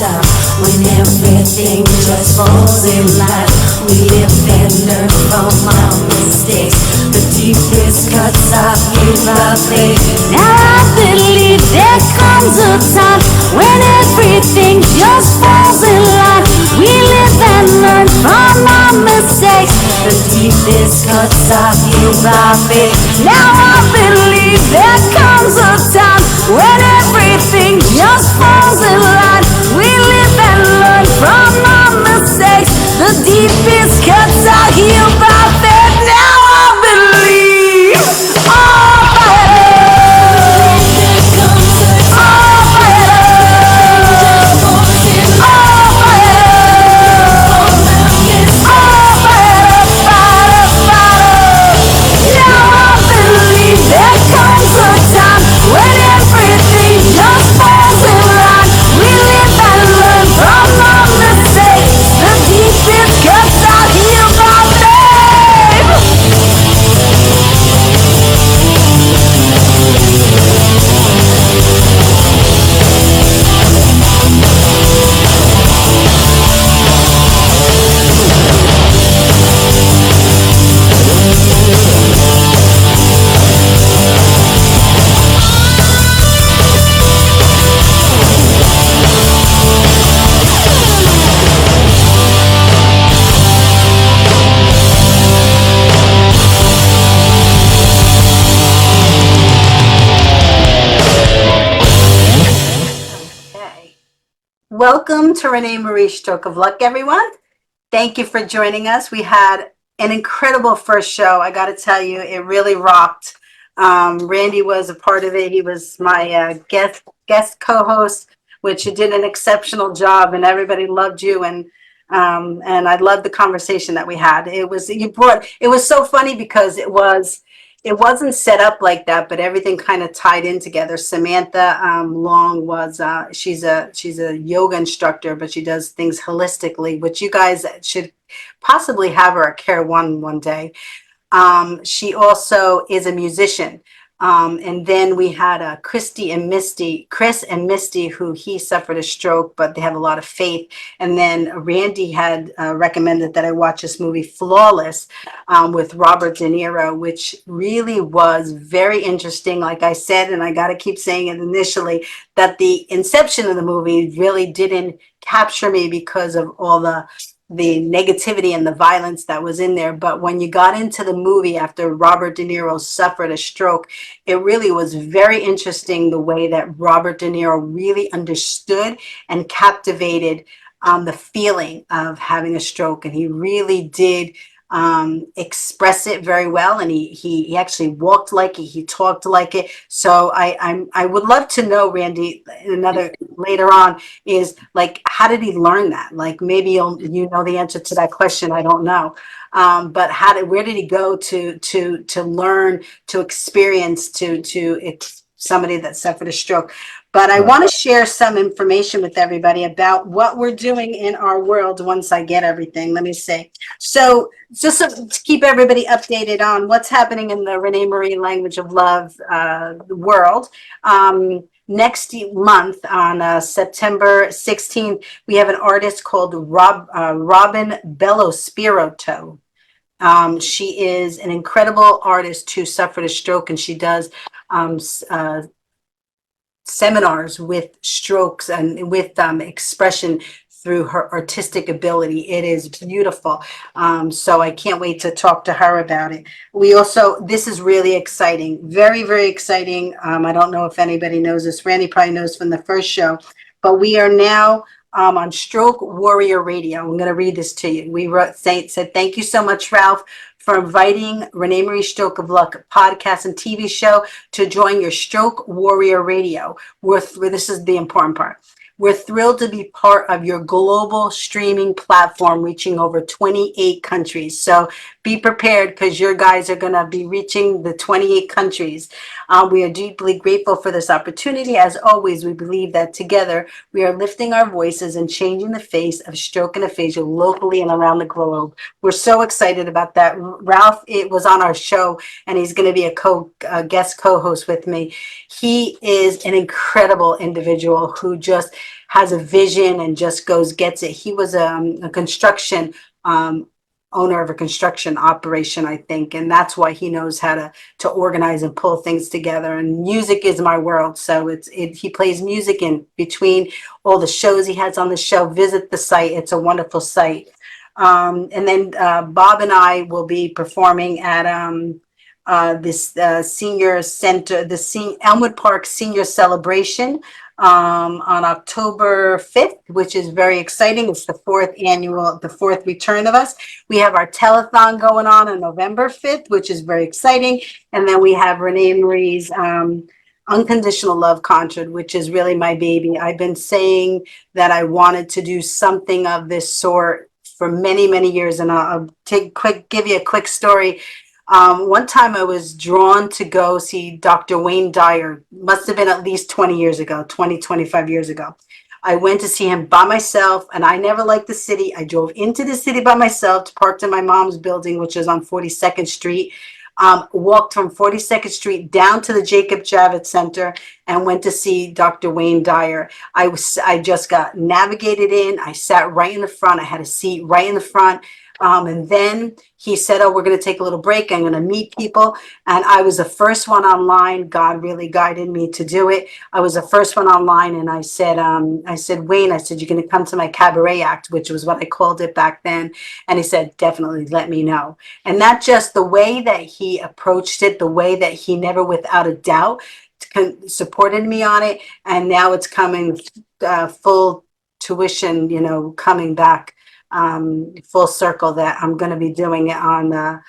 top when everything just falls in line. We live and learn from our mistakes. The deepest cuts are in our faith. Now I believe there comes a time when everything just falls in line. We live and learn from our mistakes. The deepest cuts are in our faith. Now I believe there comes a time when everything just falls in line. We live and learn from our mistakes. The deepest cuts are healed by faith. Now I believe. Oh, there comes a time when everything just falls in line. We live and learn from our mistakes. The deepest cuts are healed by faith. Welcome to RenéMarie Stroke of Luck, everyone. Thank you for joining us. We had an incredible first show. I got to tell you, it really rocked. Randy was a part of it. He was my guest co-host, which you did an exceptional job, and everybody loved you. And I loved the conversation that we had. It was so funny because it wasn't set up like that, but everything kind of tied in together. Samantha Long was she's a yoga instructor, but she does things holistically, which you guys should possibly have her at Care one day. She also is a musician. And then we had Chris and Misty, who he suffered a stroke, but they have a lot of faith. And then Randy had recommended that I watch this movie Flawless with Robert De Niro, which really was very interesting. Like I said, and I got to keep saying it initially, that the inception of the movie really didn't capture me because of all the negativity and the violence that was in there. But when you got into the movie after Robert De Niro suffered a stroke, it really was very interesting the way that Robert De Niro really understood and captivated the feeling of having a stroke. And he really did express it very well, and he actually walked like it, he talked like it. So I would love to know, Randy, another later on, is like, how did he learn that? Like, maybe you know the answer to that question, I don't know. But where did he go to learn, to experience, to somebody that suffered a stroke? But I want to share some information with everybody about what we're doing in our world once I get everything. Let me see. So just to keep everybody updated on what's happening in the RenéMarie Language of Love world. Next month on September 16th, we have an artist called Robin Bellospirito. She is an incredible artist who suffered a stroke, and she does seminars with strokes and with expression through her artistic ability. It is beautiful. So I can't wait to talk to her about it. This is really exciting, very, very exciting. I don't know if anybody knows this. Randy probably knows from the first show, but we are now on Stroke Warrior Radio. I'm going to read this to you. We said, thank you so much, Ralph, for inviting RenéMarie Stroke of Luck podcast and TV show to join your Stroke Warrior Radio. This is the important part. We're thrilled to be part of your global streaming platform, reaching over 28 countries. So be prepared, because your guys are going to be reaching the 28 countries. We are deeply grateful for this opportunity. As always, we believe that together we are lifting our voices and changing the face of stroke and aphasia locally and around the globe. We're so excited about that. Ralph, it was on our show, and he's going to be a guest co-host with me. He is an incredible individual who just has a vision and just gets it. He was a construction owner of a construction operation, I think, and that's why he knows how to organize and pull things together. And music is my world, so he plays music in between all the shows he has on the show. Visit the site; it's a wonderful site. And then Bob and I will be performing at this senior center, the Elmwood Park Senior Celebration on October 5th, which is very exciting. It's the fourth return of us. We have our telethon going on November 5th, which is very exciting. And then we have RenéMarie's Unconditional Love Concert, which is really my baby. I've been saying that I wanted to do something of this sort for many, many years. And I'll give you a quick story. One time I was drawn to go see Dr. Wayne Dyer. Must have been at least 25 years ago. I went to see him by myself, and I never liked the city. I drove into the city by myself, parked in my mom's building, which is on 42nd Street. Walked from 42nd Street down to the Jacob Javits Center and went to see Dr. Wayne Dyer. I just got navigated in. I sat right in the front. I had a seat right in the front. And then he said, "Oh, we're going to take a little break. I'm going to meet people." And I was the first one online. God really guided me to do it. I was the first one online, and I said, "Wayne," I said, "you're going to come to my cabaret act," which was what I called it back then. And he said, "Definitely, let me know." And not just the way that he approached it, the way that he never, without a doubt, supported me on it. And now it's coming full tuition, coming back. Full circle, that I'm going to be doing it on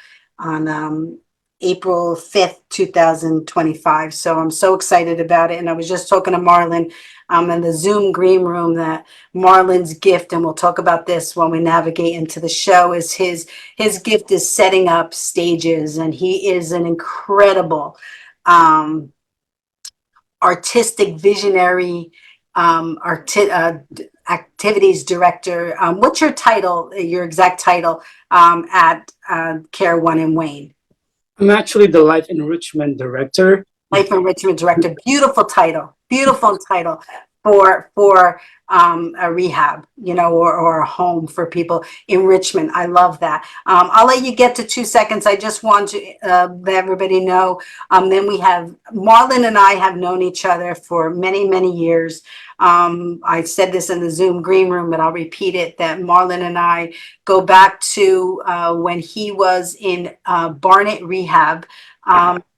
April 5th, 2025. So I'm so excited about it. And I was just talking to Marlon in the Zoom green room that Marlon's gift, and we'll talk about this when we navigate into the show, is his gift is setting up stages. And he is an incredible artistic visionary, activities director. What's your title, your exact title at Care One in Wayne? I'm actually the Life Enrichment Director. Life Enrichment Director. Beautiful title for a rehab, or a home for people. Enrichment. I love that. I'll let you get to 2 seconds. I just want to let everybody know. Then we have Marlon and I have known each other for many, many years. I said this in the Zoom green room, but I'll repeat it, that Marlon and I go back to when he was in Barnet Rehab.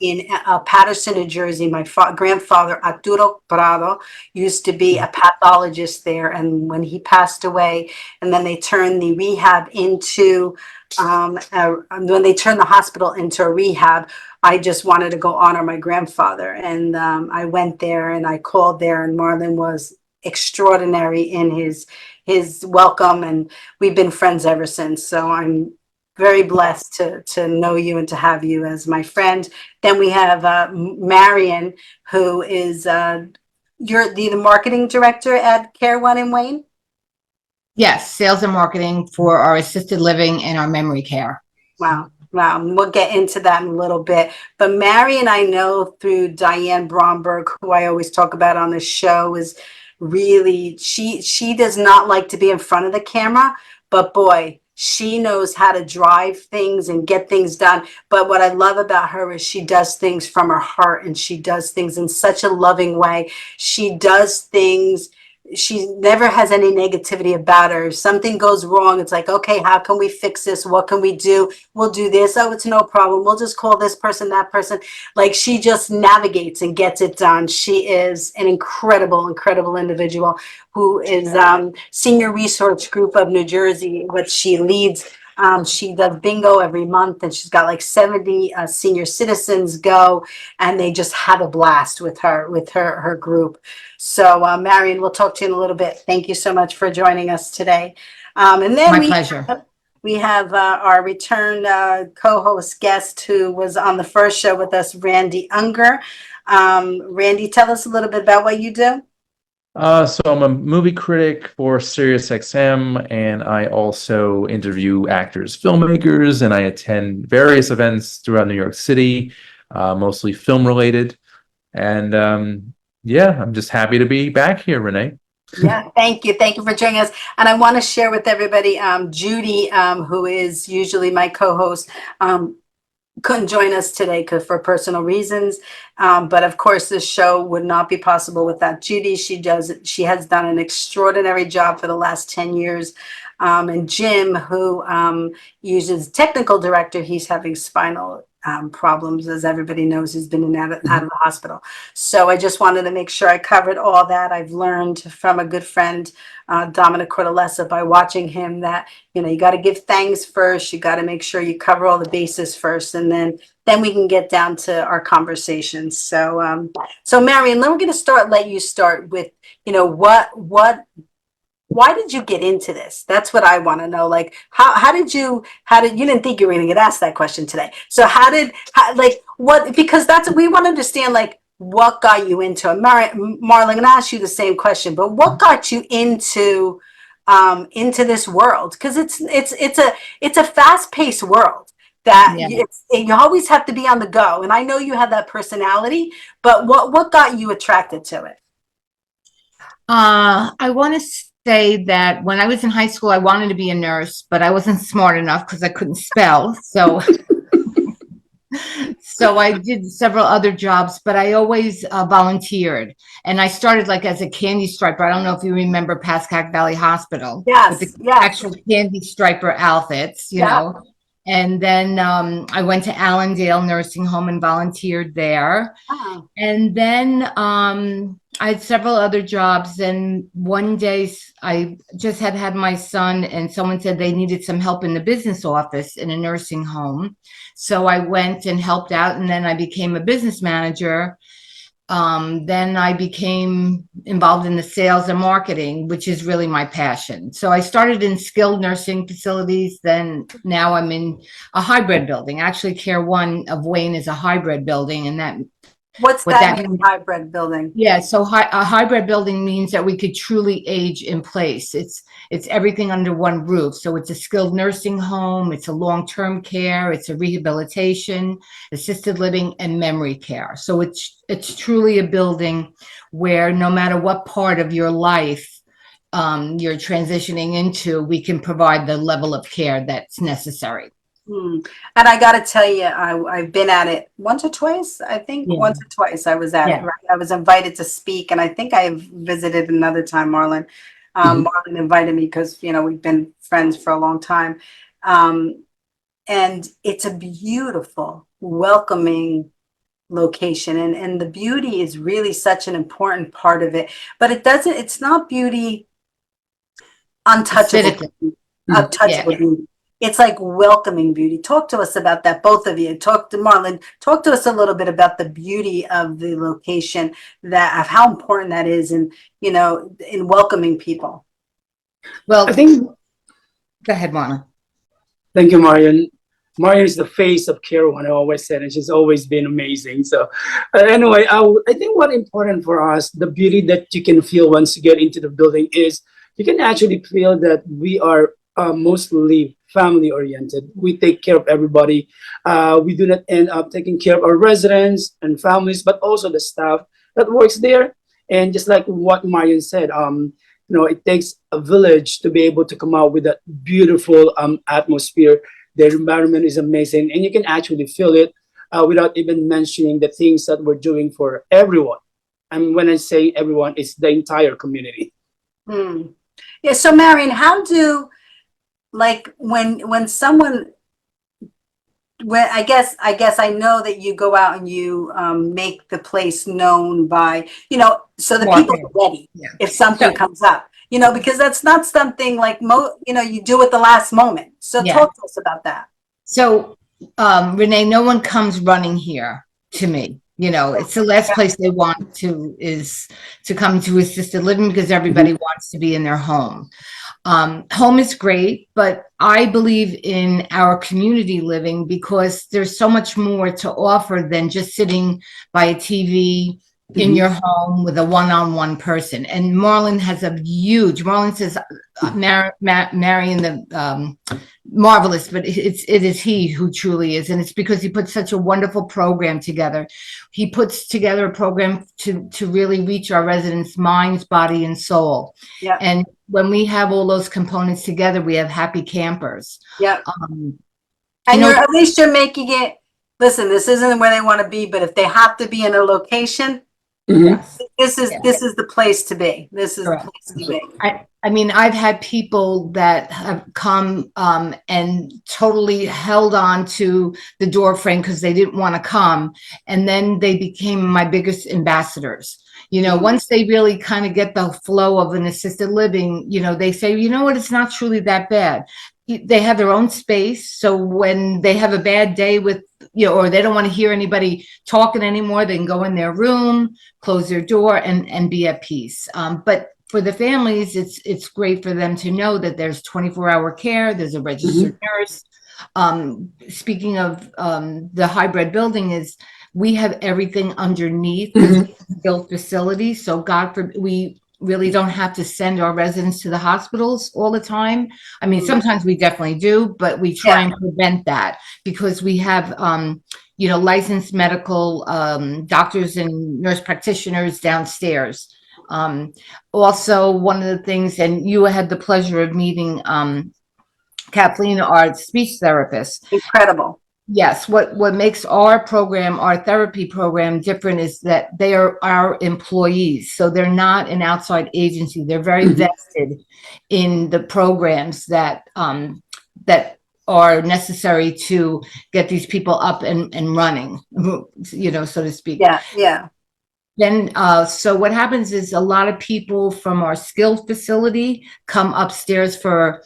In Patterson, New Jersey. My grandfather, Arturo Prado, used to be a pathologist there. And when he passed away, and then they turned the rehab into, when they turned the hospital into a rehab, I just wanted to go honor my grandfather. And I went there and I called there, and Marlon was extraordinary in his welcome. And we've been friends ever since. So I'm very blessed to know you and to have you as my friend. Then we have Marion, who is you're the marketing director at Care One in Wayne. Yes, sales and marketing for our assisted living and our memory care. Wow. We'll get into that in a little bit. But Marion, I know through Diane Bromberg, who I always talk about on the show, is really, she does not like to be in front of the camera, but boy, she knows how to drive things and get things done. But what I love about her is she does things from her heart, and she does things in such a loving way. She does things. She never has any negativity about her. If something goes wrong, it's like, okay, how can we fix this? What can we do? We'll do this. Oh, it's no problem. We'll just call this person, that person. Like, she just navigates and gets it done. She is an incredible, incredible individual who is Senior Resource Group of New Jersey, what she leads. She does bingo every month, and she's got like 70 senior citizens go, and they just have a blast with her group. So Marion, we'll talk to you in a little bit. Thank you so much for joining us today. And then My pleasure. We have our return co-host guest who was on the first show with us, Randy Unger. Randy, tell us a little bit about what you do. So I'm a movie critic for SiriusXM, and I also interview actors, filmmakers, and I attend various events throughout New York City, mostly film related. And yeah, I'm just happy to be back here, Renee. Yeah, thank you. Thank you for joining us. And I want to share with everybody, Judy, who is usually my co-host, couldn't join us today for personal reasons. But of course, this show would not be possible without Judy. She has done an extraordinary job for the last 10 years. And Jim, who uses technical director, he's having spinal problems, as everybody knows. He's been out of the hospital. So I just wanted to make sure I covered all that. I've learned from a good friend, Dominic Cortellessa, by watching him that, you know, you got to give thanks first. You got to make sure you cover all the bases first, and then we can get down to our conversations. So Marion, then we're going to let you start with, you know, why did you get into this? That's what I want to know. Like, how did you didn't think you were going to get asked that question today. So because we want to understand, like, what got you into it. Marlon, and I ask you the same question, but what got you into this world? Because it's a fast-paced world that Yeah. you always have to be on the go. And I know you have that personality, but what got you attracted to it? I want to say that when I was in high school, I wanted to be a nurse, but I wasn't smart enough because I couldn't spell. So, so I did several other jobs, but I always volunteered. And I started like as a candy striper. I don't know if you remember Pascack Valley Hospital. Yes, With the yes. actual candy striper outfits, you Yeah. know. And then I went to Allendale Nursing Home and volunteered there. Oh. And then I had several other jobs. And one day I just had my son, and someone said they needed some help in the business office in a nursing home. So I went and helped out, and then I became a business manager. Then I became involved in the sales and marketing, which is really my passion. So I started in skilled nursing facilities. Then now I'm in a hybrid building. Actually, Care One of Wayne is a hybrid building, and that What's what that that mean, means. hybrid building? Yeah, so a hybrid building means that we could truly age in place. It's everything under one roof. So it's a skilled nursing home, it's a long-term care, it's a rehabilitation, assisted living, and memory care. So it's truly a building where no matter what part of your life you're transitioning into, we can provide the level of care that's necessary. And I got to tell you, I've been at it once or twice. I think Yeah. once or twice I was at it. Yeah. Right? I was invited to speak, and I think I've visited another time, Marlon. Marlon invited me because, you know, we've been friends for a long time. And it's a beautiful, welcoming location. And the beauty is really such an important part of it. But it's not beauty untouchable. Aesthetically. Untouchable Yeah. beauty. It's like welcoming beauty. Talk to us about that, both of you. Talk to Marlon. Talk to us a little bit about the beauty of the location, of how important that is, and, you know, in welcoming people. Well, I think, go ahead, Marlon. thank you, Marion. Marion is the face of Care One, I always said, and she's always been amazing. So anyway, I think what's important for us, the beauty that you can feel once you get into the building is you can actually feel that we are mostly family oriented. We take care of everybody. We do not end up taking care of our residents and families, but also the staff that works there. And just like what Marion said, you know, it takes a village to be able to come out with that beautiful atmosphere. The environment is amazing, and you can actually feel it without even mentioning the things that we're doing for everyone. And when I say everyone, it's the entire community. Yeah. So, Marion, how do, like, when someone, I guess I know that you go out and you make the place known by, you know, so the people are ready. Yeah. If something comes up, you know, because that's not something like you know, you do at the last moment. So Yeah. talk to us about that. So, Renee, no one comes running here to me. You know, it's the last place they want to come to assisted living, because everybody wants to be in their home. Home is great, but I believe in our community living because there's so much more to offer than just sitting by a TV in your home with a one-on-one person. And Marlon has Marlon says, Marion, marvelous, but it is he who truly is, and it's because he put such a wonderful program together. He puts together a program to really reach our residents' minds, body, and soul. Yeah. And when we have all those components together, we have happy campers. Yeah. Um, And you know, at least you're making it, listen, this isn't where they want to be, but if they have to be in a location, yes. this is the place to be. This is Correct. the place to be. I mean, I've had people that have come and totally held on to the door frame because they didn't want to come. And then they became my biggest ambassadors. You know, once they really kind of get the flow of an assisted living, you know, they say, you know what, it's not truly that bad. They have their own space. So when they have a bad day with, you know, or they don't want to hear anybody talking anymore, they can go in their room, close their door, and be at peace. But for the families, it's great for them to know that there's 24-hour care, there's a registered nurse. Speaking of the hybrid building, is we have everything underneath the built facility. So God forbid, we really don't have to send our residents to the hospitals all the time. I mean, sometimes we definitely do, but we try and prevent that because we have, you know, licensed medical doctors and nurse practitioners downstairs. Also, one of the things, and you had the pleasure of meeting Kathleen, our speech therapist. Incredible. Yes, what makes our program, our therapy program, different is that they are our employees. So they're not an outside agency. They're very vested in the programs that that are necessary to get these people up and running, you know, so to speak. Yeah, yeah. Then, so what happens is a lot of people from our skilled facility come upstairs for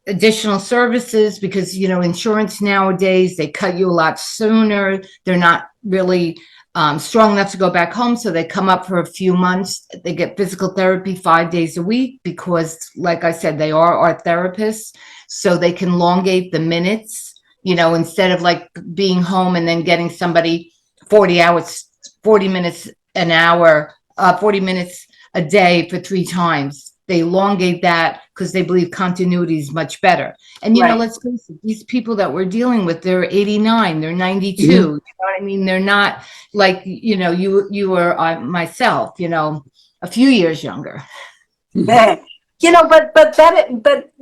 additional services because, you know, insurance nowadays, they cut you a lot sooner. They're not really strong enough to go back home. So they come up for a few months. They get physical therapy 5 days a week because, like I said, they are our therapists. So they can elongate the minutes, you know, instead of like being home and then getting somebody 40 hours, 40 minutes an hour, 40 minutes a day for 3 times. They elongate that because they believe continuity is much better. And, you know, let's face it, these people that we're dealing with, they're 89, they're 92. You know what I mean? They're not like, you know, you or myself, you know, a few years younger. You know, but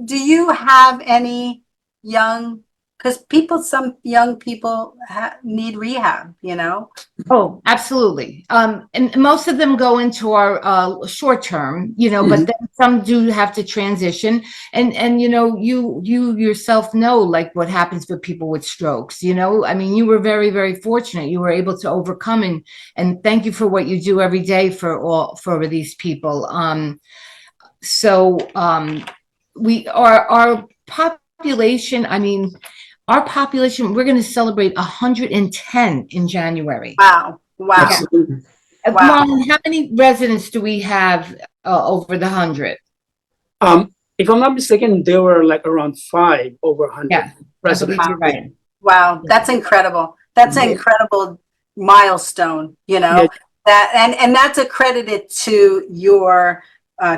do you have any young, because some young people need rehab, you know? Oh, absolutely. And most of them go into our short term, you know, but then some do have to transition. And you know, you yourself know like what happens for people with strokes, you know. I mean, you were very, very fortunate. You were able to overcome and thank you for what you do every day for these people. Our population, I mean, our population, we're going to celebrate 110 in January. Wow. Wow. Absolutely. Wow. Marlon, how many residents do we have over the 100? If I'm not mistaken, there were like around 5 over 100 Yeah, residents. you're right. Wow. That's incredible. That's an incredible milestone, you know, and that's accredited to your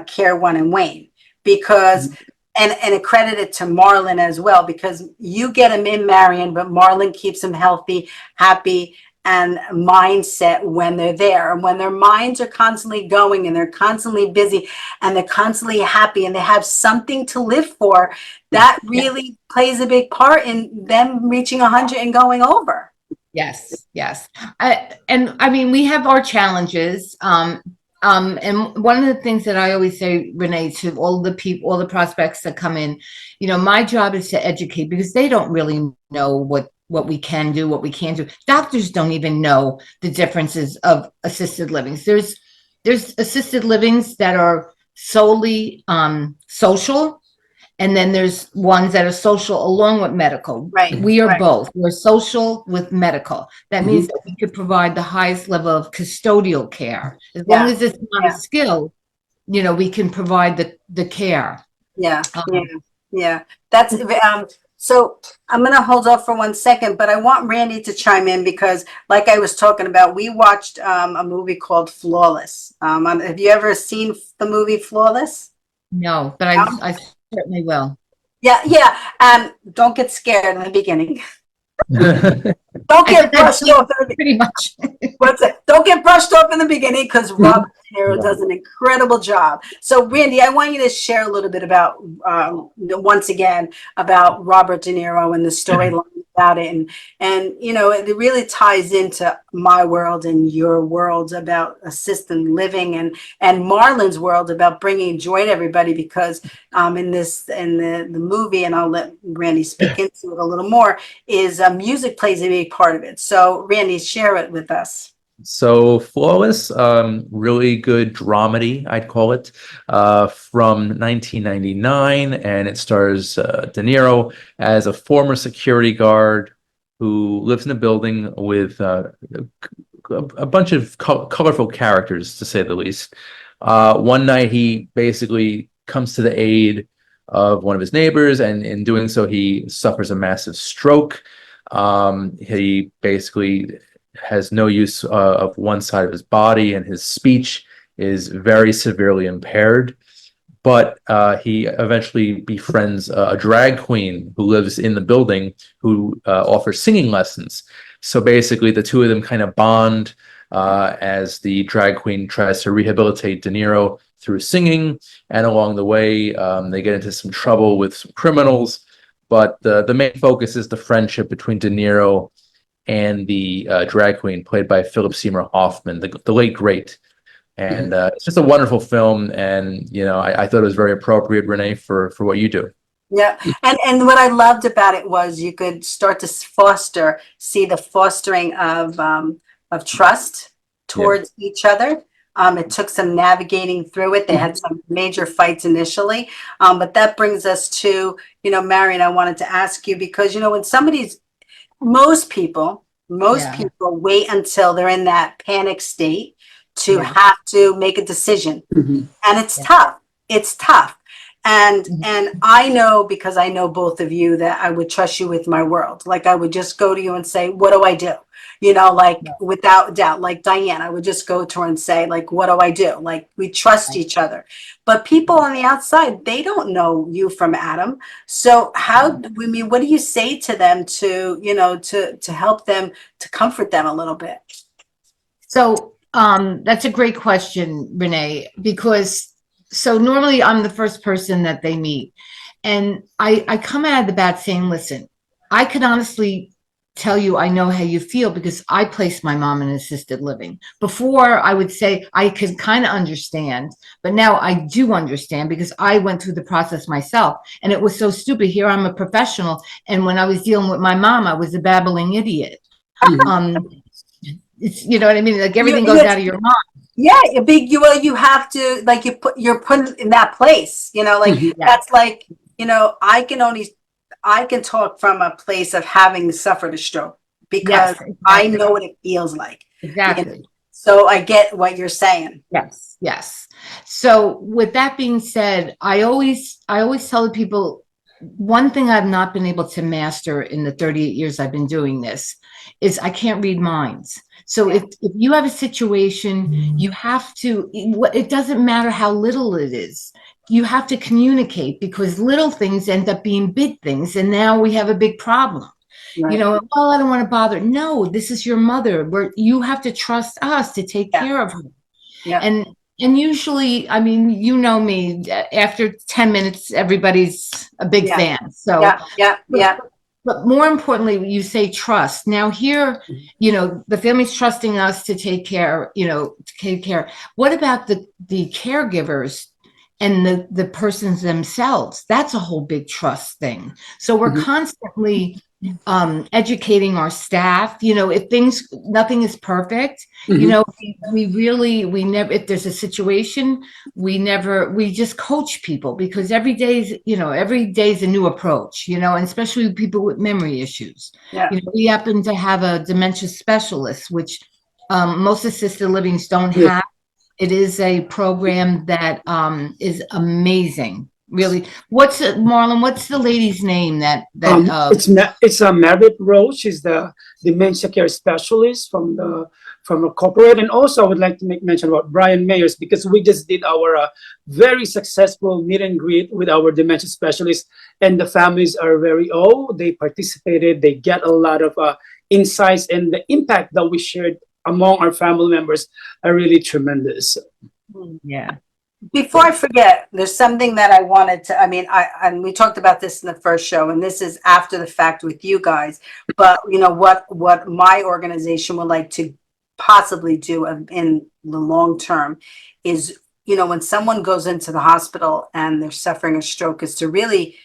Care One in Wayne because and accredited to Marlon as well, because you get him in Marion, but Marlon keeps him healthy, happy, and mindset when they're there. And when their minds are constantly going and they're constantly busy and they're constantly happy and they have something to live for, that really plays a big part in them reaching 100 and going over. Yes, yes. And I mean, we have our challenges. And one of the things that I always say, Renee, to all the people, all the prospects that come in, you know, my job is to educate because they don't really know what we can do, what we can't do. Doctors don't even know the differences of assisted livings. There's assisted livings that are solely social. And then there's ones that are social along with medical. Right. We are both. We're social with medical. That means that we could provide the highest level of custodial care. As long as it's not a skill, you know, we can provide the care. Yeah. That's so I'm going to hold off for 1 second, but I want Randy to chime in because like I was talking about, we watched a movie called Flawless. Have you ever seen the movie Flawless? No, but I certainly will. Yeah, yeah. And don't get scared in the beginning. Don't I get think that's brushed off in the pretty much. What's it? Don't get brushed off in the beginning because Robert De Niro Right. does an incredible job. So, Randy, I want you to share a little bit about, once again, about Robert De Niro and the storyline about it, and you know, it really ties into my world and your world about assisted living, and Marlon's world about bringing joy to everybody. Because in the movie, and I'll let Randy speak into it a little more, is music plays a big part of it. So, Randy, share it with us. So Flawless, really good dramedy, I'd call it, from 1999, and it stars De Niro as a former security guard who lives in a building with a bunch of colorful characters, to say the least. One night, he basically comes to the aid of one of his neighbors, and in doing so, he suffers a massive stroke. He basically has no use of one side of his body, and his speech is very severely impaired. But he eventually befriends a drag queen who lives in the building who offers singing lessons. So basically, the two of them kind of bond as the drag queen tries to rehabilitate De Niro through singing. And along the way, they get into some trouble with some criminals. But the main focus is the friendship between De Niro and the drag queen played by Philip Seymour Hoffman, the late great. And it's just a wonderful film. And, you know, I thought it was very appropriate, Renee, for what you do. Yeah, and what I loved about it was you could start to see the fostering of trust towards each other. It took some navigating through it. They had some major fights initially, but that brings us to, you know, Marion, I wanted to ask you because, you know, when most people Yeah. wait until they're in that panic state to Yeah. have to make a decision, Mhm. and it's Yeah. tough. It's tough. And Mhm. and I know, because I know both of you, that I would trust you with my world. Like I would just go to you and say, what do I do? You know, like Yeah. without doubt, like Diane, I would just go to her and say, like, what do I do? Like we trust Right. each other. But people on the outside, they don't know you from Adam. So I mean, what do you say to them to, you know, to help them, to comfort them a little bit? So that's a great question, Renee, because so normally I'm the first person that they meet. And I come out of the bat saying, listen, I could honestly tell you I know how you feel because I placed my mom in assisted living. Before I would say I could kind of understand, but now I do understand because I went through the process myself. And it was so stupid. Here I'm a professional. And when I was dealing with my mom, I was a babbling idiot. Mhm. It's, you know what I mean? Like You, everything goes you, out of your mind. yeah, you have to, like, you're put in that place, you know, like Mhm. Yeah. that's like, you know, I can talk from a place of having suffered a stroke because Yes, I exactly. know what it feels like. You know? Exactly. So I get what you're saying. Yes. Yes. So with that being said, I always tell the people one thing I've not been able to master in the 38 years I've been doing this is I can't read minds. So if you have a situation, you have to, it doesn't matter how little it is. You have to communicate because little things end up being big things. And now we have a big problem. You Right. know, well, I don't want to bother. No, this is your mother. You have to trust us to take Yeah. care of her. Yeah. And usually, I mean, you know me, after 10 minutes, everybody's a big Yeah. fan. So, Yeah. Yeah. Yeah. but more importantly, you say trust. Now here, you know, the family's trusting us to take care, you know, to take care. What about the caregivers and the persons themselves? That's a whole big trust thing. So we're Mhm. constantly educating our staff. You know, if nothing is perfect, you Mhm. know, we never, if there's a situation, we just coach people because every day is a new approach, you know, and especially with people with memory issues. Yeah. You know, we happen to have a dementia specialist, which most assisted livings don't Yeah. have. It is a program that is amazing. really. Marlon, what's the lady's name It's Meredith Rose. She's the dementia care specialist from a corporate. And also I would like to make mention about Brian Mayers, because we just did our very successful meet and greet with our dementia specialists, and the families are they participated, they get a lot of insights, and the impact that we shared among our family members are really tremendous. Yeah. Before I forget, there's something that I wanted to, and we talked about this in the first show, and this is after the fact with you guys, but what my organization would like to possibly do in the long term is, when someone goes into the hospital and they're suffering a stroke, is to really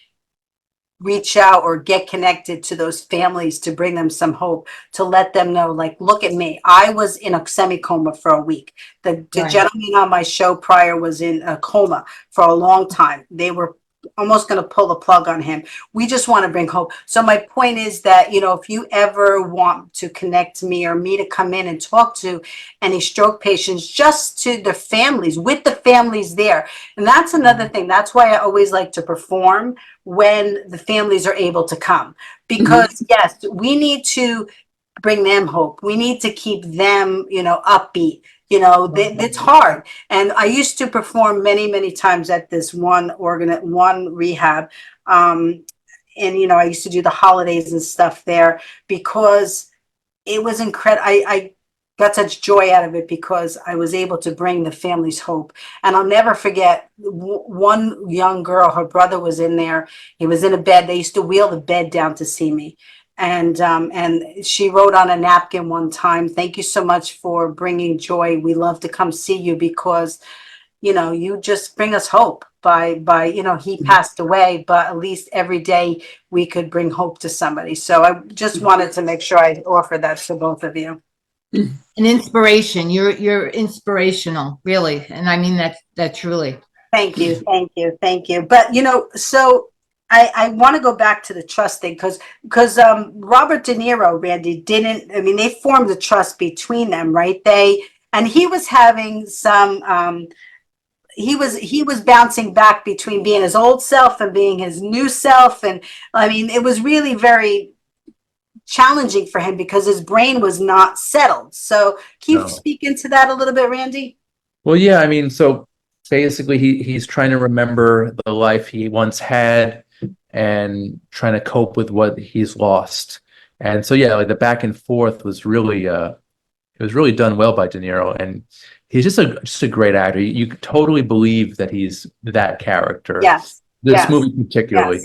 reach out or get connected to those families, to bring them some hope, to let them know, like, look at me. I was in a semi-coma for a week. The Right. gentleman on my show prior was in a coma for a long time. They were almost going to pull the plug on him. We just want to bring hope. So my point is that, if you ever want to connect me or me to come in and talk to any stroke patients, just to the families, with the families there. And that's another thing. That's why I always like to perform when the families are able to come, because yes, we need to bring them hope. We need to keep them, upbeat. It's hard. And I used to perform many, many times at this one rehab. And, I used to do the holidays and stuff there, because it was incredible. I got such joy out of it, because I was able to bring the families hope. And I'll never forget one young girl, her brother was in there. He was in a bed. They used to wheel the bed down to see me. And she wrote on a napkin one time, "Thank you so much for bringing joy. We love to come see you, because, you just bring us hope by, he passed away, but at least every day we could bring hope to somebody." So I just wanted to make sure I offer that to both of you. An inspiration. You're inspirational, really. And I mean that truly. Thank you. Thank you. But, so I want to go back to the trust thing, because Robert De Niro, Randy, they formed a trust between them, right? And he was having some, he was bouncing back between being his old self and being his new self. And it was really very challenging for him, because his brain was not settled. So can you speak into that a little bit, Randy? Well, yeah, so basically he's trying to remember the life he once had and trying to cope with what he's lost. And so, yeah, like the back and forth was really, it was really done well by De Niro. And he's just a great actor. You totally believe that he's that character. Yes. This movie particularly.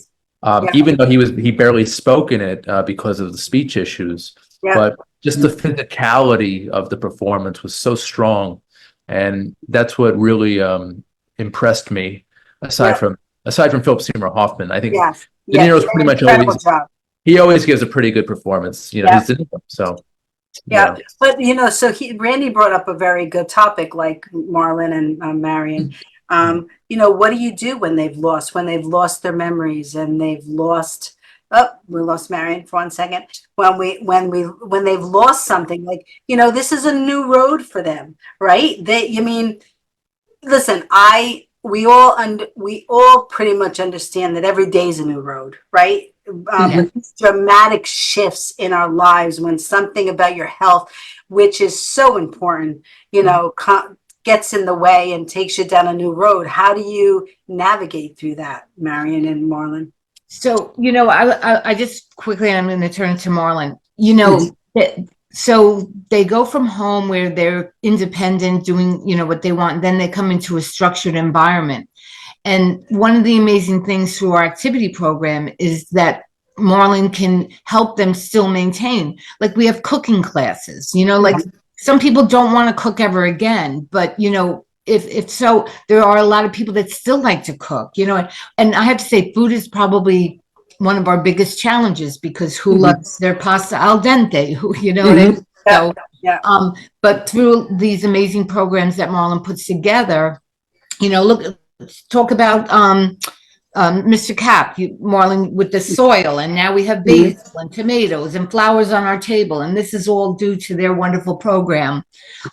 Yes. Even though he barely spoke in it because of the speech issues, but just the physicality of the performance was so strong, and that's what really impressed me. Aside from Philip Seymour Hoffman, I think De Niro's pretty much always gives a pretty good performance. He's in them, so. Yeah, but so Randy brought up a very good topic, like Marlon and Marion. What do you do when they've lost their memories, and they've lost, we lost Marion for 1 second. When they've lost something, like, this is a new road for them, right? Listen, we all pretty much understand that every day is a new road, right? Dramatic shifts in our lives, when something about your health, which is so important, gets in the way and takes you down a new road. How do you navigate through that, Marion and Marlon? So, I just quickly, I'm going to turn to Marlon. So they go from home where they're independent, doing, what they want. And then they come into a structured environment. And one of the amazing things through our activity program is that Marlon can help them still maintain. Like, we have cooking classes, like some people don't want to cook ever again, but if so, there are a lot of people that still like to cook, and I have to say, food is probably one of our biggest challenges, because who loves their pasta al dente? So, but through these amazing programs that Marlon puts together, let's talk about Mr. Cap, Marlon, with the soil, and now we have basil and tomatoes and flowers on our table, and this is all due to their wonderful program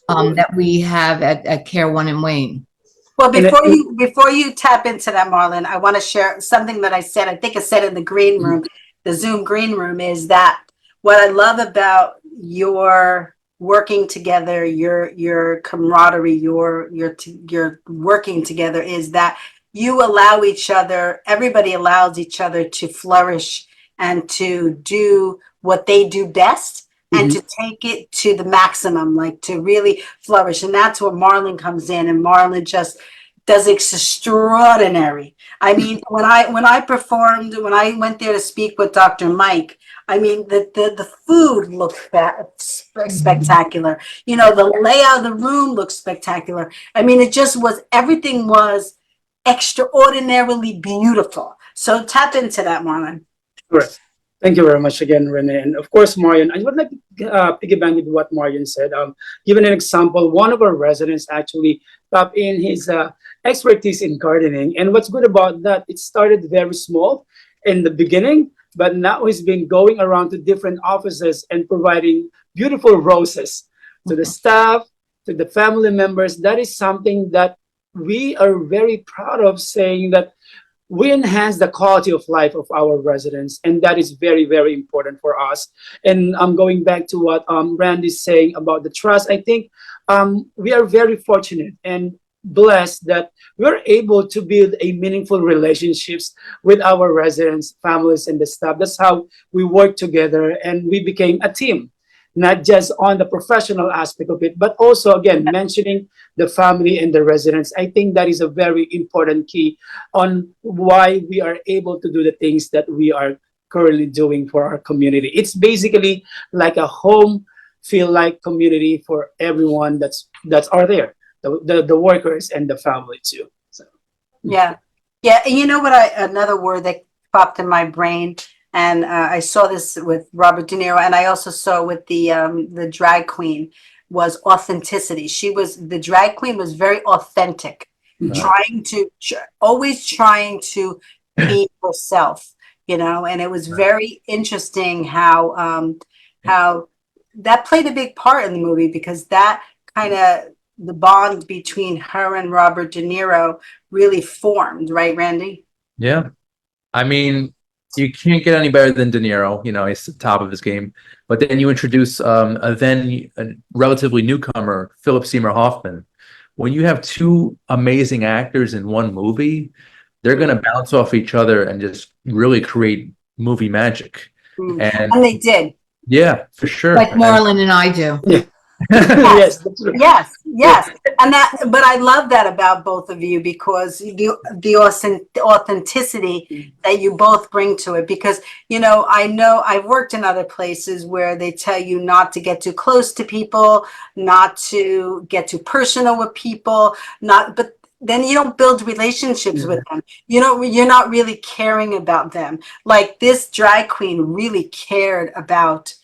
that we have at Care One in Wayne. Well, And before you tap into that, Marlon, I want to share something that I said. I think I said in the green room, the Zoom green room, is that what I love about your working together, your camaraderie, your working together, is that you allow each other. Everybody allows each other to flourish and to do what they do best, and to take it to the maximum, like to really flourish. And that's where Marlon comes in, and Marlon just does extraordinary. I mean, when I went there to speak with Dr. Mike, I mean, the food looked spectacular. You know, the layout of the room looked spectacular. I mean, it just was, everything was extraordinarily beautiful. So tap into that, Marlon. Correct. Thank you very much again, Rene. And of course, Marion, I would like to piggyback with what Marion said. Given an example, one of our residents actually tapped in his expertise in gardening. And what's good about that, it started very small in the beginning, but now he's been going around to different offices and providing beautiful roses to the staff, to the family members. That is something that we are very proud of, saying that we enhance the quality of life of our residents, and that is very, very important for us. And I'm going back to what Randy's saying about the trust. I think we are very fortunate and blessed that we're able to build a meaningful relationships with our residents, families, and the staff. That's how we work together, and we became a team, not just on the professional aspect of it, but also, again, mentioning the family and the residents. I think that is a very important key on why we are able to do the things that we are currently doing for our community. It's basically like a home feel like community for everyone that's are there, the workers and the family too. So Yeah. Yeah. And you know what? Another word that popped in my brain, and I saw this with Robert De Niro, and I also saw with the drag queen, was authenticity. The drag queen was very authentic, always trying to be herself, you know. And it was very interesting how that played a big part in the movie, because that kind of, the bond between her and Robert De Niro really formed, right, Randy? Yeah. I mean, you can't get any better than De Niro. You know, he's at the top of his game. But then you introduce a relatively newcomer, Philip Seymour Hoffman. When you have two amazing actors in one movie, they're going to bounce off each other and just really create movie magic. And they did. Yeah, for sure. Like Marlon and I do. yeah. Yes, yes. And but I love that about both of you, because the authenticity that you both bring to it. Because, you know I've worked in other places where they tell you not to get too close to people, not to get too personal with people, but then you don't build relationships with them. You're not really caring about them. Like, this drag queen really cared about.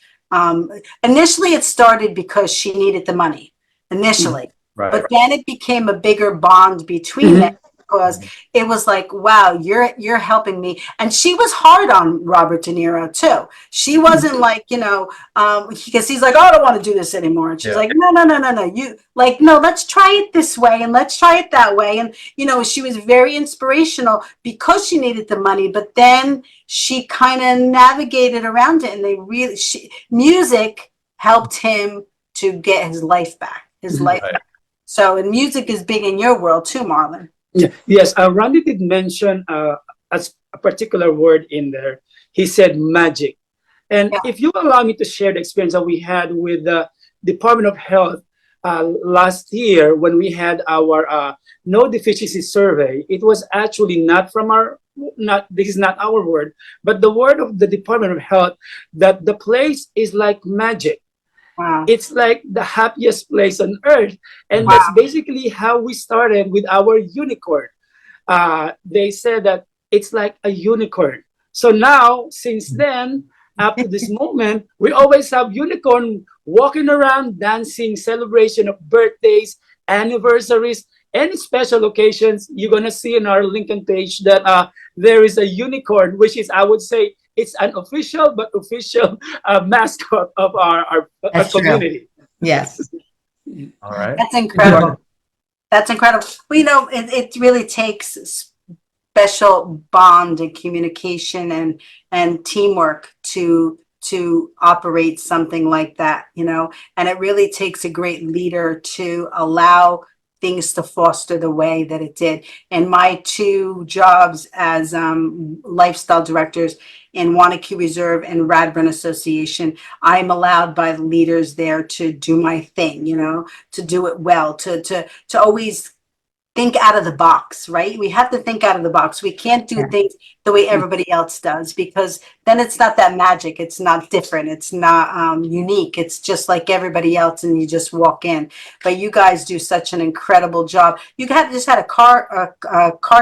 Initially, it started because she needed the money initially, but then it became a bigger bond between them, because it was like, wow, you're helping me. And she was hard on Robert De Niro too. She wasn't like, because he's like, oh, I don't want to do this anymore. And she's like, no, no, let's try it this way, and let's try it that way. And, she was very inspirational because she needed the money, but then she kind of navigated around it, and music helped him to get his life back, back. So, and music is big in your world too, Marlon. Yeah. Yes, Randy did mention a particular word in there. He said magic. And if you allow me to share the experience that we had with the Department of Health last year, when we had our no deficiency survey, it was actually not from this is not our word, but the word of the Department of Health, that the place is like magic. Wow. It's like the happiest place on earth. And that's basically how we started with our unicorn. They said that it's like a unicorn. So now, since then, up to this moment, we always have unicorn walking around, dancing, celebration of birthdays, anniversaries, any special occasions. You're going to see in our LinkedIn page that there is a unicorn, which is, I would say, it's an official mascot of our community. Yes. All right. That's incredible. That's incredible. Well, you know, it really takes special bond and communication and teamwork to operate something like that, you know, and it really takes a great leader to allow things to foster the way that it did. And my two jobs as lifestyle directors in Wanakee Reserve and Radburn Association, I'm allowed by the leaders there to do my thing, you know, to do it well, to always think out of the box, right? We have to think out of the box. We can't do things the way everybody else does, because then it's not that magic. It's not different. It's not unique. It's just like everybody else, and you just walk in. But you guys do such an incredible job. You just had a car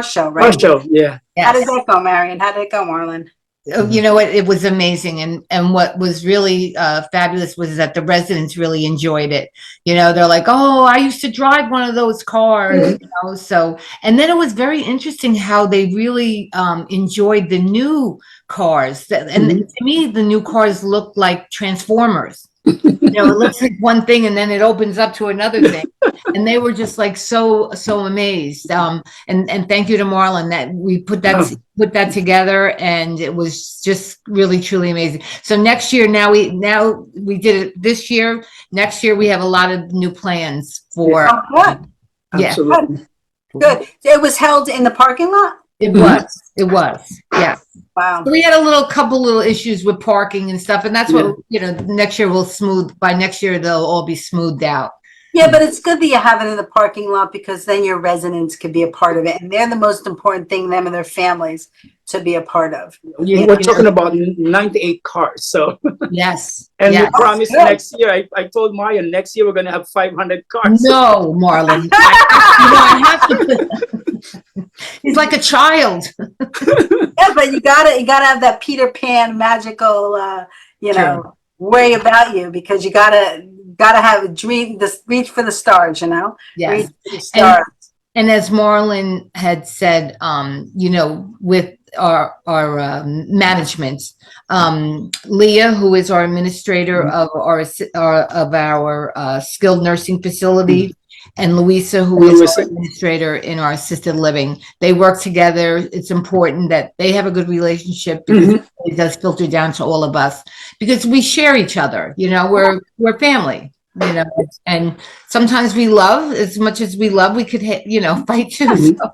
show, right? Car show, yeah. How did that go, Marion? How did it go, Marlon? You know, it was amazing. And what was really fabulous was that the residents really enjoyed it. You know, they're like, oh, I used to drive one of those cars, you know, so, and then it was very interesting how they really enjoyed the new cars. And to me, the new cars looked like Transformers. You know, it looks like one thing and then it opens up to another thing. And they were just like so amazed. And thank you to Marlon that we put that together, and it was just really truly amazing. So next year, now we did it this year. Next year we have a lot of new plans for Good. Absolutely. Good. It was held in the parking lot? It was. Yeah. Wow. We had a couple little issues with parking and stuff, and that's what, you know, next year by next year they'll all be smoothed out. Yeah, but it's good that you have it in the parking lot, because then your residents could be a part of it. And they're the most important thing, them and their families, to be a part of. We're talking about 98 cars. So Yes. and yes. we promised next year. I told Marion next year we're going to have 500 cars. No, Marlon. I have to. He's like a child. Yeah, but you gotta have that Peter Pan magical, you know, way about you, because you gotta have a dream, reach for the stars, you know. Yes. Reach for the stars. And as Marlon had said, you know, with our management, Leah, who is our administrator of our skilled nursing facility, and Louisa, who is our administrator in our assisted living, they work together. It's important that they have a good relationship, because it does filter down to all of us, because we share each other. You know, we're family. You know, and sometimes we love as much as we love. We could, you know, fight too. So.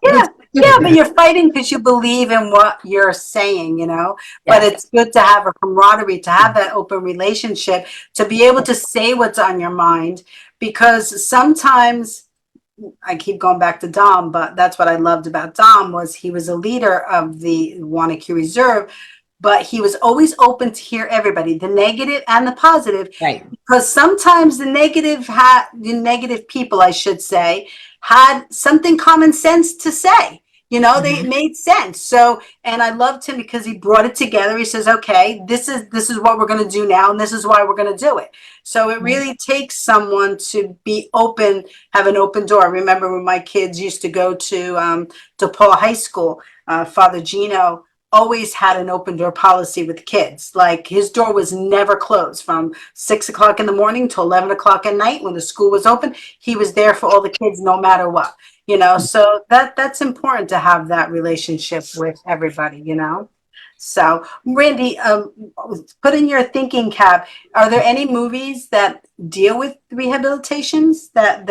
Yeah, but you're fighting because you believe in what you're saying, you know. But it's good to have a camaraderie, to have that open relationship, to be able to say what's on your mind. Because sometimes, I keep going back to Dom, but that's what I loved about Dom, was he was a leader of the Wanakee Reserve, but he was always open to hear everybody, the negative and the positive. Right. Because sometimes the negative people, I should say, had something common sense to say. You know, they made sense. So, and I loved him because he brought it together. He says, okay, this is what we're going to do now, and this is why we're going to do it. So it really takes someone to be open, have an open door. I remember when my kids used to go to Paul High School, Father Gino always had an open door policy with kids. Like, his door was never closed from 6 o'clock in the morning till 11 o'clock at night. When the school was open, he was there for all the kids, no matter what. You know, so that's important, to have that relationship with everybody, you know. So, Randy, put in your thinking cap. Are there any movies that deal with rehabilitations that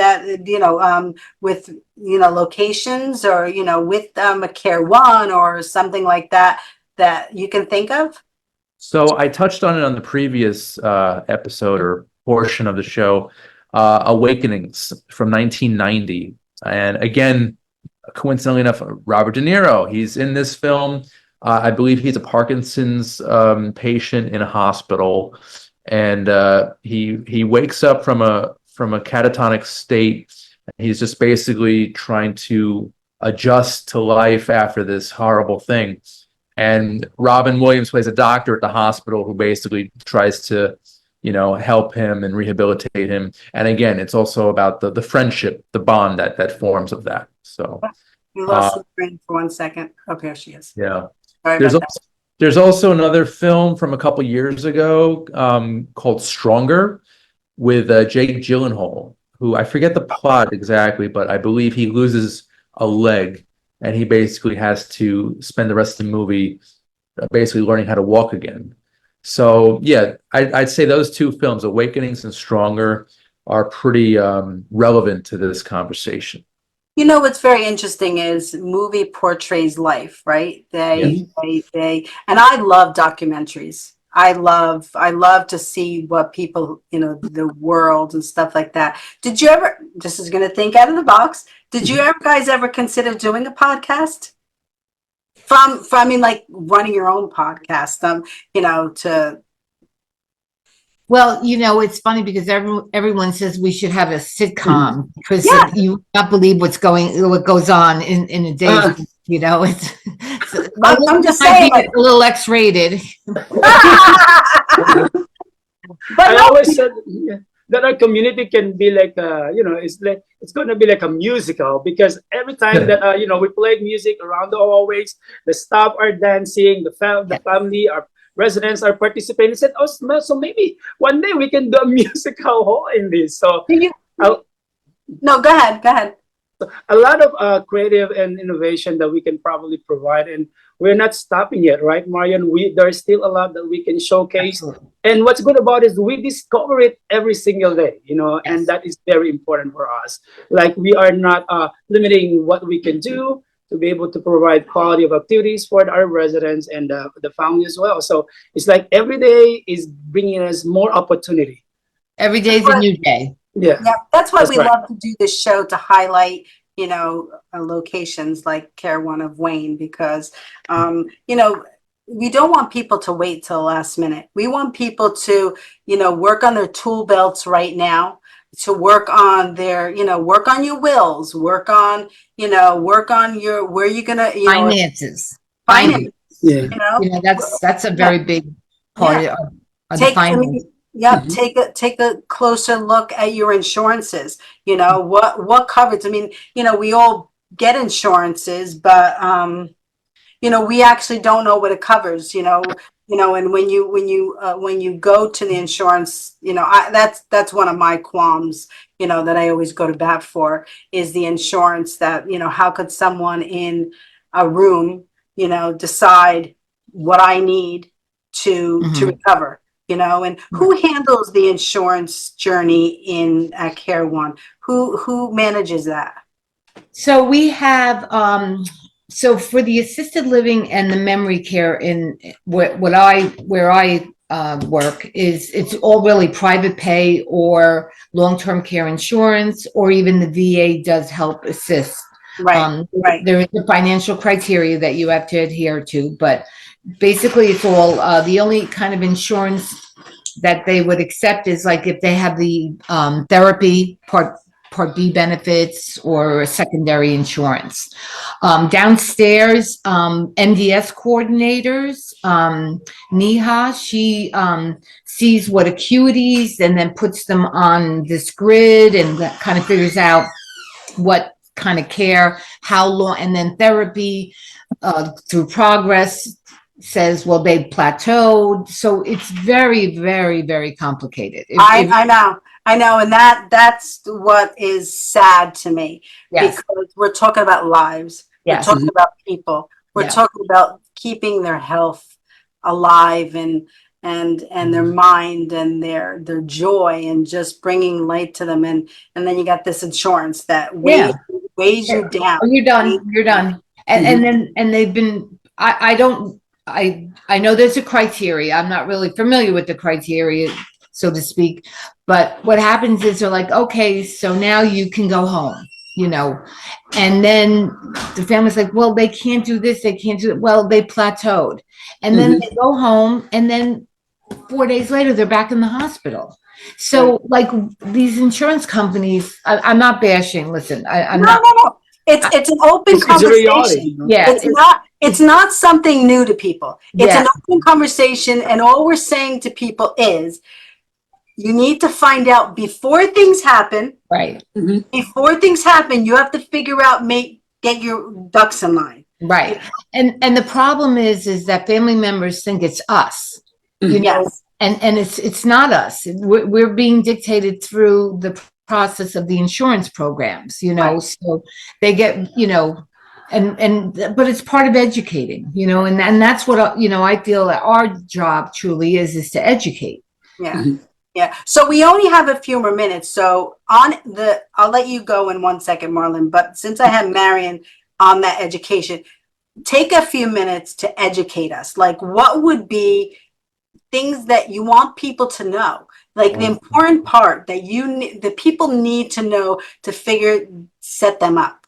you know, with, you know, locations, or, you know, with a Care One or something like that you can think of? So I touched on it on the previous episode or portion of the show, Awakenings from 1990. And again, coincidentally enough, Robert De Niro, he's in this film. I believe he's a Parkinson's patient in a hospital, and he wakes up from a catatonic state. He's just basically trying to adjust to life after this horrible thing. And Robin Williams plays a doctor at the hospital who basically tries to, you know, help him and rehabilitate him. And again, it's also about the friendship, the bond that forms of that. So You lost the screen for 1 second. Oh, there she is. yeah. Sorry There's about also, there's also another film from a couple years ago called Stronger with Jake Gyllenhaal. who I forget the plot exactly, but I believe he loses a leg and he basically has to spend the rest of the movie basically learning how to walk again. So yeah, I'd say those two films, Awakenings and Stronger, are pretty relevant to this conversation. You know, what's very interesting is movie portrays life, right? And I love documentaries. I love to see what people, you know, the world and stuff like that. Did you ever, this is going to think out of the box. Did you ever guys ever consider doing a podcast? I mean, like running your own podcast, you know, to, Well, you know, it's funny because everyone says we should have a sitcom because Yeah. you not believe what goes on in a day. You know, it's I'm just might saying, be like, a little X-rated. but I no, always said that our community can be like, you know, it's going to be like a musical because every time that, you know, we play music around the hallways, the staff are dancing, the family, our residents are participating. I said, oh, so maybe one day we can do a musical hall in this. So no, go ahead, go ahead. a lot of creative and innovation that we can probably provide, and we're not stopping yet, right, Marion? There's still a lot that we can showcase. Absolutely. And what's good about it is we discover it every single day, you know, and Yes. that is very important for us. Like we are not limiting what we can do to be able to provide quality of activities for our residents and the family as well. So it's like every day is bringing us more opportunity. Every day's a new day. Yeah. Yeah, that's why That's we right. love to do this show, to highlight, you know, locations like Care One of Wayne, because, you know, we don't want people to wait till the last minute. We want people to, you know, work on their tool belts right now, to work on their, you know, work on your wills, work on, you know, work on your, where you're gonna, you know, Finances. finance, Yeah. you know, You know, that's a very big part of the take, I finance. mean, yeah, take a closer look at your insurances. You know, what coverage. I mean, you know, we all get insurances, but you know, we actually don't know what it covers. And when you go to the insurance, you know, that's one of my qualms. You know, that I always go to bat for is the insurance. That, you know, how could someone in a room, you know, decide what I need to recover? You know, and who handles the insurance journey in Care One? Who manages that? So we have so for the assisted living and the memory care in where I work is it's all really private pay or long-term care insurance, or even the VA does help assist. Right, right. There is a financial criteria that you have to adhere to, but basically it's all the only kind of insurance that they would accept is like if they have the therapy part B benefits or secondary insurance. Downstairs, MDS coordinators, Neha, she sees what acuities and then puts them on this grid and that kind of figures out what kind of care, how long, and then therapy through progress says, well, they plateaued. So it's very, very, very complicated. I know. And that's what is sad to me, Yes. because we're talking about lives. Yes. We're talking about people. We're Yeah. talking about keeping their health alive and their mind and their joy, and just bringing light to them. And then you got this insurance that weighs you down. Oh, you're done. You're done. And then they've been, I know there's a criteria. I'm not really familiar with the criteria, so to speak, but what happens is they're like, okay, so now you can go home, you know, and then the family's like, well, they can't do this. They can't do it. Well, they plateaued, and then they go home, and then 4 days later, they're back in the hospital. So like these insurance companies, I'm not bashing. Listen, I'm not. No. It's an open conversation. Yeah. It's not something new to people. It's an open conversation, and all we're saying to people is you need to find out before things happen. Right. Before things happen, you have to figure out, get your ducks in line. Right. And the problem is that family members think it's us. You know? Yes. And it's not us. We're being dictated through the process of the insurance programs, you know, so they get, you know, but it's part of educating, you know, and that's what, you know, I feel that our job truly is to educate. Yeah. Yeah. So we only have a few more minutes. So I'll let you go in 1 second, Marlon, but since I have Marion on that education, take a few minutes to educate us. Like, what would be things that you want people to know? Like the important part that the people need to know to set them up.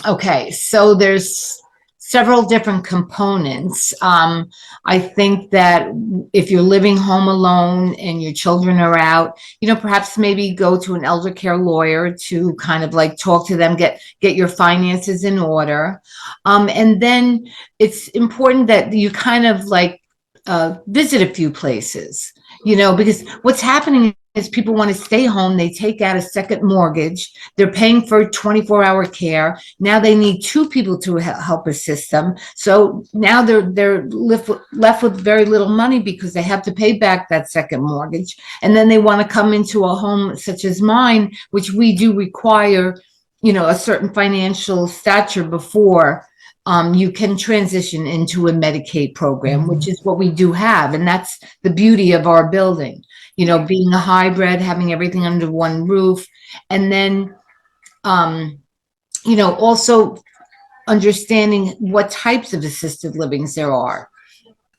Okay, so there's several different components. I think that if you're living home alone and your children are out, you know, perhaps maybe go to an elder care lawyer to kind of like talk to them, get your finances in order. And then it's important that you kind of like visit a few places, you know, because what's happening is people want to stay home. They take out a second mortgage. They're paying for 24-hour care. Now they need two people to help assist them. So now they're left with very little money because they have to pay back that second mortgage. And then they want to come into a home such as mine, which we do require, you know, a certain financial stature before you can transition into a Medicaid program, which is what we do have. And that's the beauty of our building, you know, being a hybrid, having everything under one roof. And then, you know, also understanding what types of assisted livings there are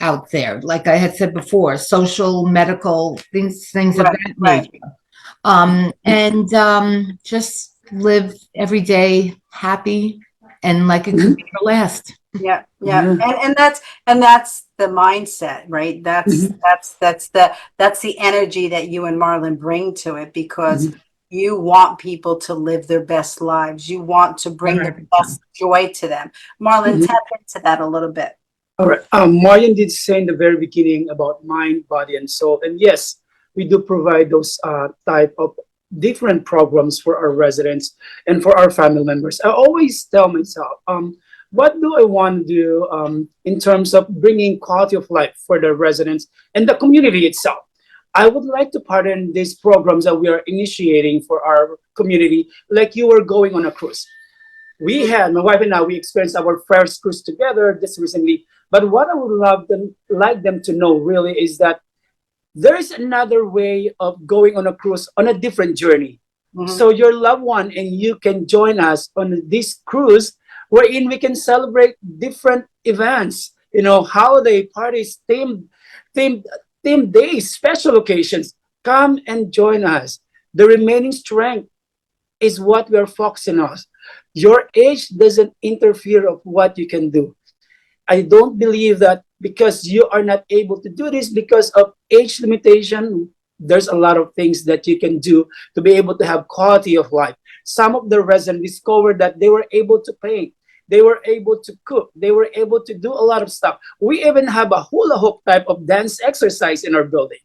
out there. Like I had said before, social, medical, things of that nature. And just live every day happy and like it could be your last. Yeah. And that's the mindset, right? That's the energy that you and Marlon bring to it, because you want people to live their best lives. You want to bring the best joy to them. Marlon, tap into that a little bit. All right. Marion did say in the very beginning about mind, body, and soul. And yes, we do provide those type of different programs for our residents and for our family members. I always tell myself, what do I want to do in terms of bringing quality of life for the residents and the community itself? I would like to partner these programs that we are initiating for our community, like you were going on a cruise. My wife and I, we experienced our first cruise together just recently. But what I would like them to know really is that there is another way of going on a cruise on a different journey. So your loved one and you can join us on this cruise, wherein we can celebrate different events, you know, holiday parties, themed days, special occasions. Come and join us. The remaining strength is what we are focusing on. Your age doesn't interfere of what you can do. I don't believe that because you are not able to do this because of age limitation. There's a lot of things that you can do to be able to have quality of life. Some of the residents discovered that they were able to paint, they were able to cook, they were able to do a lot of stuff. We even have a hula hoop type of dance exercise in our building.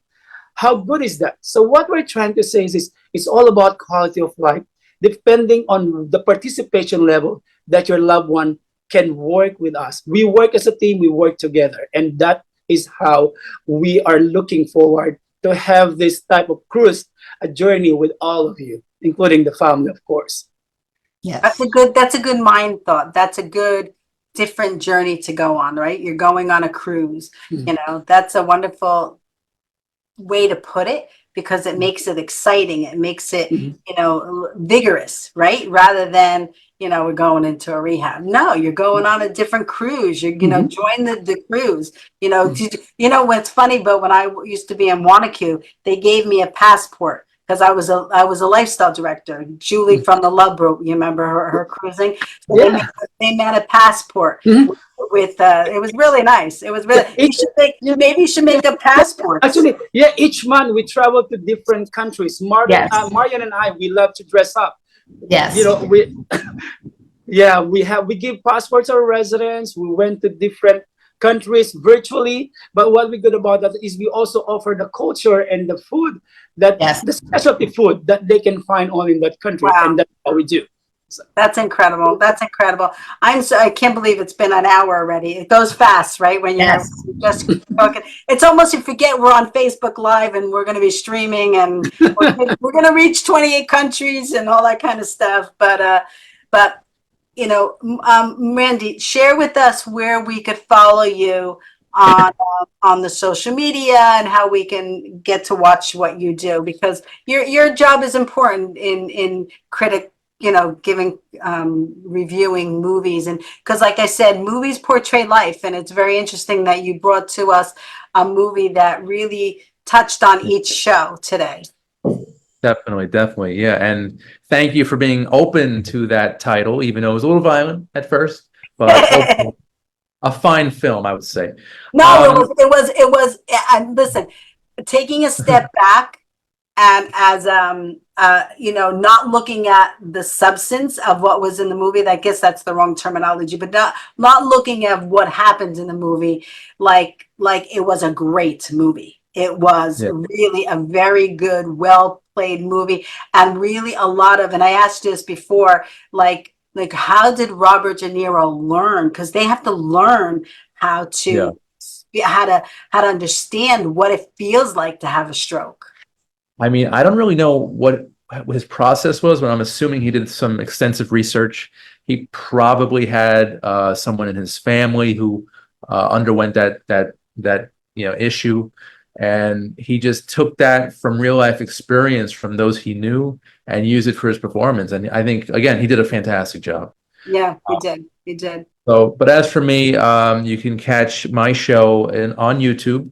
How good is that? So what we're trying to say is it's all about quality of life, depending on the participation level that your loved one can work with us. We work as a team, we work together. And that is how we are looking forward to have this type of cruise, a journey with all of you, including the family, of course. Yes. That's a good mind thought. That's a good different journey to go on, right? You're going on a cruise. You know, that's a wonderful way to put it, because it makes it exciting. It makes it, you know, vigorous, right? Rather than, you know, we're going into a rehab. No, you're going on a different cruise. You're, you know, join the cruise. You know, you know what's funny? But when I used to be in Wanacue, they gave me a passport because I was a lifestyle director. Julie from the Love Boat, you remember her cruising? So they made a passport. With it was really nice. It was really. Maybe you should make a passport. Actually, yeah. Each month we travel to different countries. Marion and I, we love to dress up. Yes. You know, we give passports to our residents. We went to different countries virtually. But what we good about that is we also offer the culture and the food the specialty food that they can find only in that country, and that's how we do. That's incredible. That's incredible. I can't believe it's been an hour already. It goes fast, right? When you're Yes. just talking. It's almost you forget we're on Facebook Live and we're going to be streaming and we're going to reach 28 countries and all that kind of stuff. But you know, Randy, share with us where we could follow you on the social media and how we can get to watch what you do, because your job is important in critic, you know, giving reviewing movies. And because like I said, movies portray life, and it's very interesting that you brought to us a movie that really touched on each show today. Definitely. Yeah. And thank you for being open to that title, even though it was a little violent at first, but a fine film, I would say. No, it was, and listen, taking a step back and as, you know, not looking at the substance of what was in the movie, I guess that's the wrong terminology, but not looking at what happens in the movie, like it was a great movie. It was really a very good, well played movie, and really a lot of, and I asked this before, like how did Robert De Niro learn? Because they have to learn how to how to understand what it feels like to have a stroke. I mean, I don't really know what his process was, but I'm assuming he did some extensive research. He probably had someone in his family who underwent that issue, and he just took that from real life experience from those he knew and used it for his performance. And I think, again, he did a fantastic job. Yeah, he did. So, but as for me, you can catch my show on YouTube.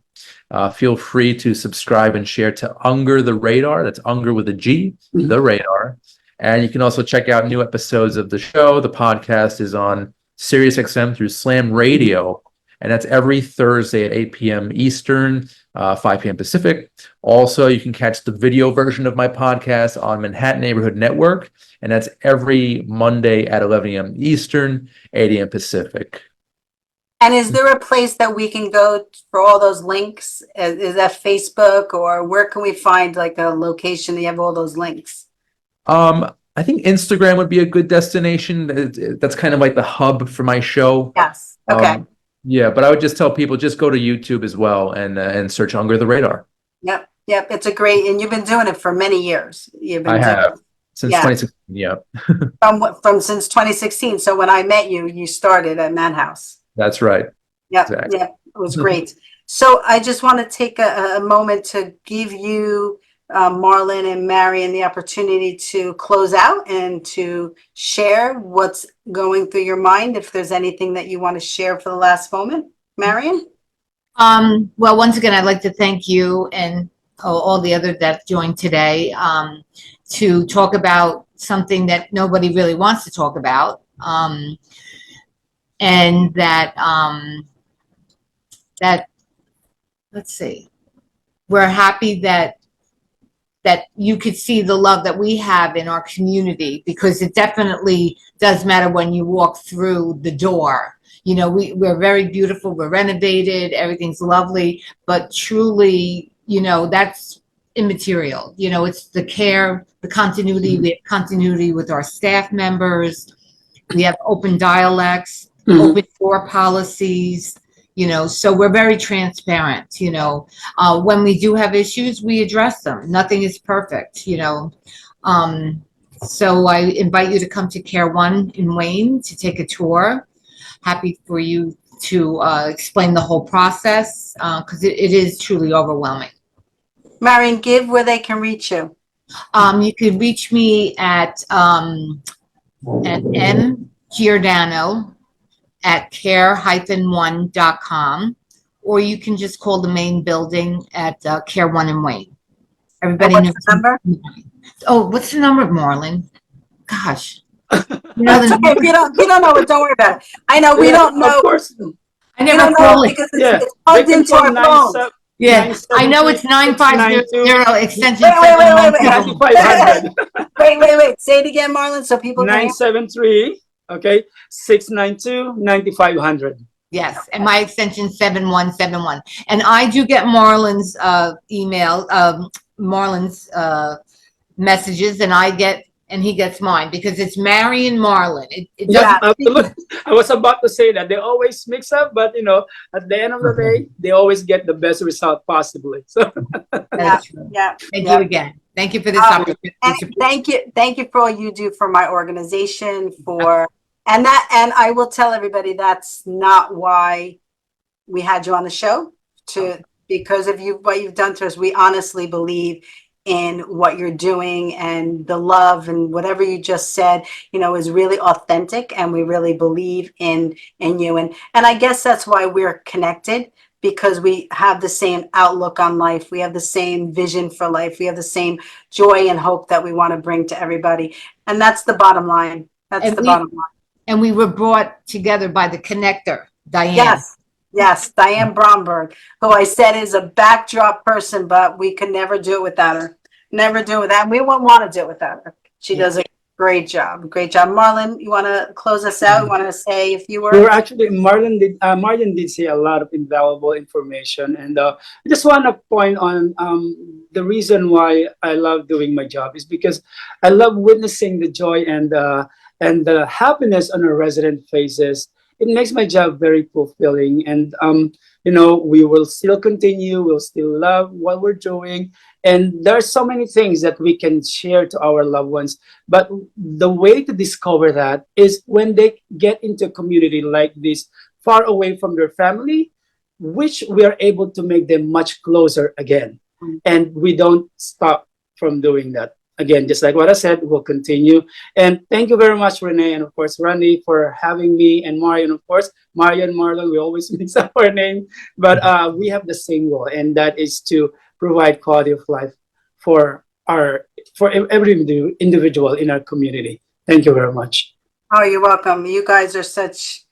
Feel free to subscribe and share to Unger the Radar. That's Unger with a G, the Radar. And you can also check out new episodes of the show. The podcast is on SiriusXM through Slam Radio, and that's every Thursday at 8 p.m. Eastern, 5 p.m. Pacific. Also, you can catch the video version of my podcast on Manhattan Neighborhood Network, and that's every Monday at 11 a.m. Eastern, 8 a.m. Pacific. And is there a place that we can go for all those links? Is that Facebook, or where can we find like a location that you have all those links? I think Instagram would be a good destination. That's kind of like the hub for my show. Yes. Okay. Yeah, but I would just tell people, just go to YouTube as well and search Unger the Radar. Yep. It's a great, and you've been doing it for many years. I have since 2016. Yeah. From since 2016. So when I met you, you started at Madhouse. That's right. Yep. Exactly. Yep. It was great. So I just want to take a moment to give you, Marlon and Marion, the opportunity to close out and to share what's going through your mind. If there's anything that you want to share for the last moment, Marion. Well, once again, I'd like to thank you and all the others that joined today to talk about something that nobody really wants to talk about. And that let's see, we're happy that you could see the love that we have in our community, because it definitely does matter when you walk through the door. You know, we're very beautiful, we're renovated, everything's lovely, but truly, you know, that's immaterial. You know, it's the care, the continuity. We have continuity with our staff members. We have open dialects, open door policies, you know, so we're very transparent, you know. When we do have issues, we address them. Nothing is perfect, you know. So I invite you to come to Care One in Wayne to take a tour. Happy for you to explain the whole process, because it is truly overwhelming. Marion, give where they can reach you. You can reach me at M. Giordano at care-1.com, or you can just call the main building at Care One in Wayne. Everybody knows the number. Oh, what's the number, Marlon? Gosh, you know That's okay. If you don't know it, don't worry about it. I know we don't know. Of course. I never call it. Because it's plugged into our phone. Yeah, I know it's 9500 extension. Wait. Say it again, Marlon, so people can. 973. Okay, 692-9500. Yes, and my extension 7171. And I do get Marlon's email, Marlon's messages, and I get and he gets mine because it's Mary and Marlon. It Yeah, doesn't. absolutely. I was about to say that they always mix up, but at the end of the day, they always get the best result possibly. So That's true. Yeah. Thank yeah. you again. Thank you for this And opportunity. thank you for all you do for my organization, and I will tell everybody that's not why we had you on the show, because of what you've done to us. We honestly believe in what you're doing, and the love and whatever you just said, is really authentic, and we really believe in you. And I guess that's why we're connected, because we have the same outlook on life. We have the same vision for life. We have the same joy and hope that we want to bring to everybody. And that's the bottom line. Bottom line. And we were brought together by the connector, Diane. Yes, Diane Bromberg, who I said is a backdrop person, but we could never do it without her. Never do it without. We won't want to do it without her. She does a great job. Great job. Marlon, you want to close us out? You want to say a few words? we were actually Marion did say a lot of invaluable information, and I just want to point on the reason why I love doing my job is because I love witnessing the joy and the happiness on our resident faces. It makes my job very fulfilling, and we will still continue. We'll still love what we're doing, and there are so many things that we can share to our loved ones. But the way to discover that is when they get into a community like this, far away from their family, which we are able to make them much closer again, and we don't stop from doing that. Again, just like what I said, we'll continue. And thank you very much, Renee, and of course, Randy, for having me, and Marion, of course. Marion, Marlon, we always mix up our name, but we have the same goal, and that is to provide quality of life for every individual in our community. Thank you very much. Oh, you're welcome. You guys are such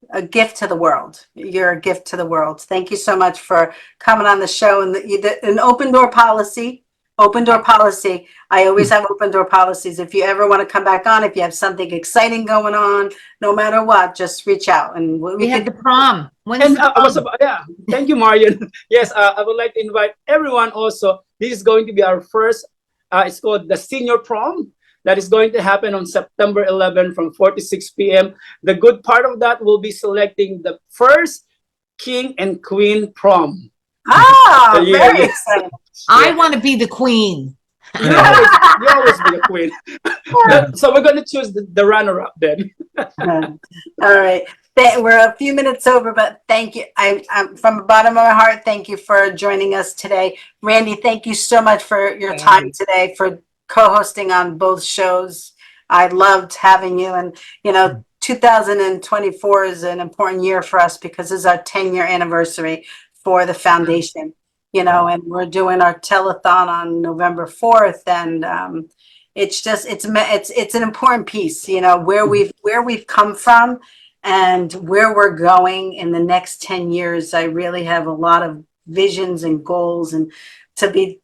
a gift to the world. You're a gift to the world. Thank you so much for coming on the show, and an open door policy. Open door policy. I always have open door policies. If you ever want to come back on, if you have something exciting going on, no matter what, just reach out, and We have the prom. When's And the prom? thank you, Marion. Yes, I would like to invite everyone also. This is going to be our first, it's called the Senior Prom. That is going to happen on September 11 from 4 to 6 p.m. The good part of that will be selecting the first King and Queen Prom. Ah, very exciting. I want to be the queen. You always be the queen. So we're going to choose the runner-up then. All right. We're a few minutes over, but thank you. I'm from the bottom of my heart. Thank you for joining us today. Randy, thank you so much for your time today, for co-hosting on both shows. I loved having you. And, 2024 is an important year for us because this is our 10-year anniversary for the foundation, and we're doing our telethon on November 4th. And it's an important piece, where we've come from and where we're going in the next 10 years. I really have a lot of visions and goals, and to be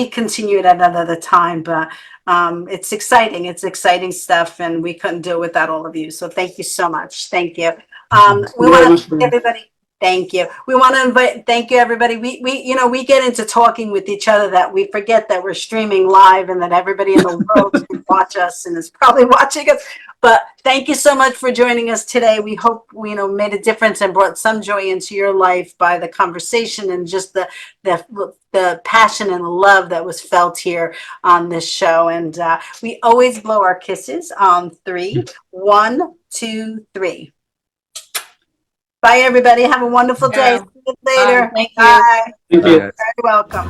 continued at another time. But it's exciting stuff, and we couldn't do it without all of you. So thank you so much. Thank you. We want to everybody. Thank you. We want to thank you, everybody. We get into talking with each other that we forget that we're streaming live and that everybody in the world can watch us and is probably watching us. But thank you so much for joining us today. We hope we made a difference and brought some joy into your life by the conversation and just the passion and the love that was felt here on this show. And we always blow our kisses on 3. 1, 2, 3. Bye, everybody. Have a wonderful day. See you later. Thank you. Bye. Thank you. Very welcome.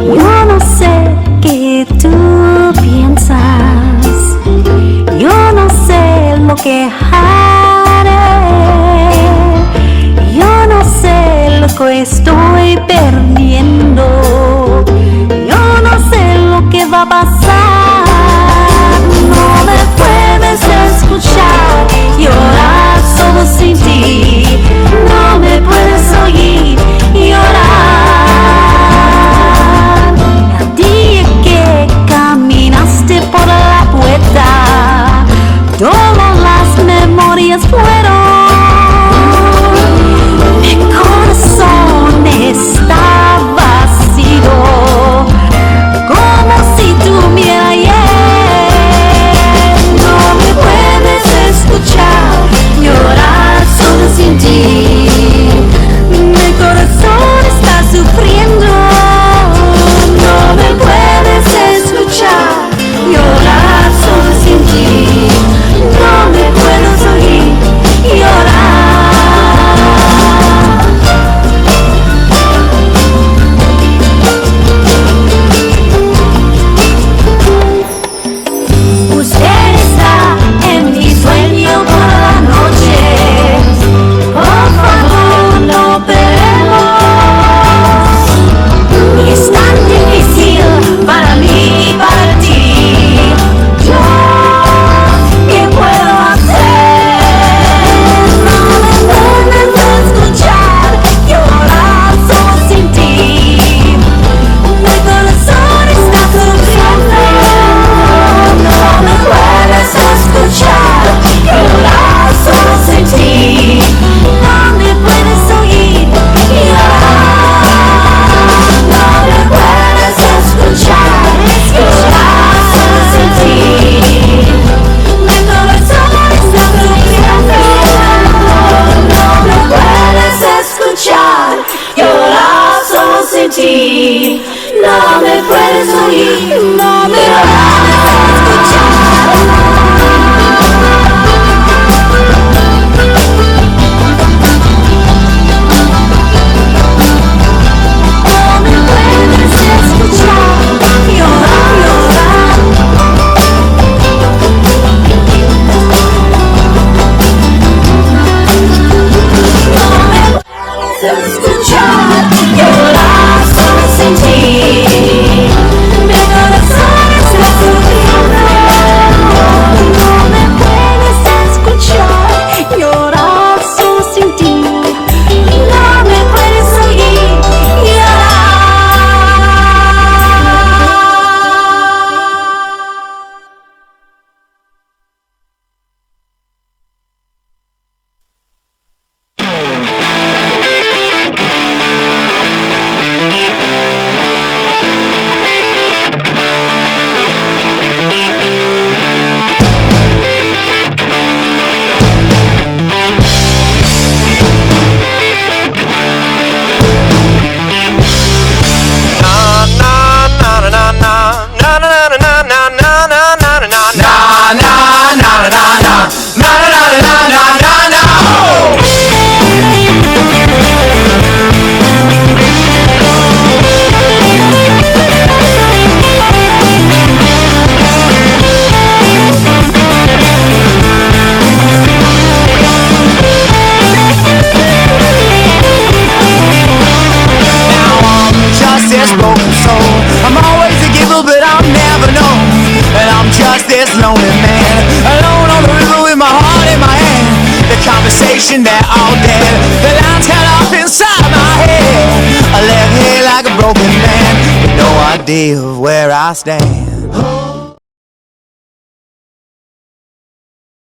Yo no sé qué tú piensas, yo no sé lo que haré, yo no sé lo que estoy perdiendo, yo no sé lo que va a pasar. No me puedes escuchar llorar solo sin ti, no me puedes oír llorar. El día que caminaste por la puerta, todas las memorias fueron. Mi corazón está vacío. this broken soul. I'm always a giver, but I'm never known. And I'm just this lonely man, alone on the river with my heart in my hand. The conversation, they're all dead. The lines cut off inside my head. I left here like a broken man with no idea of where I stand.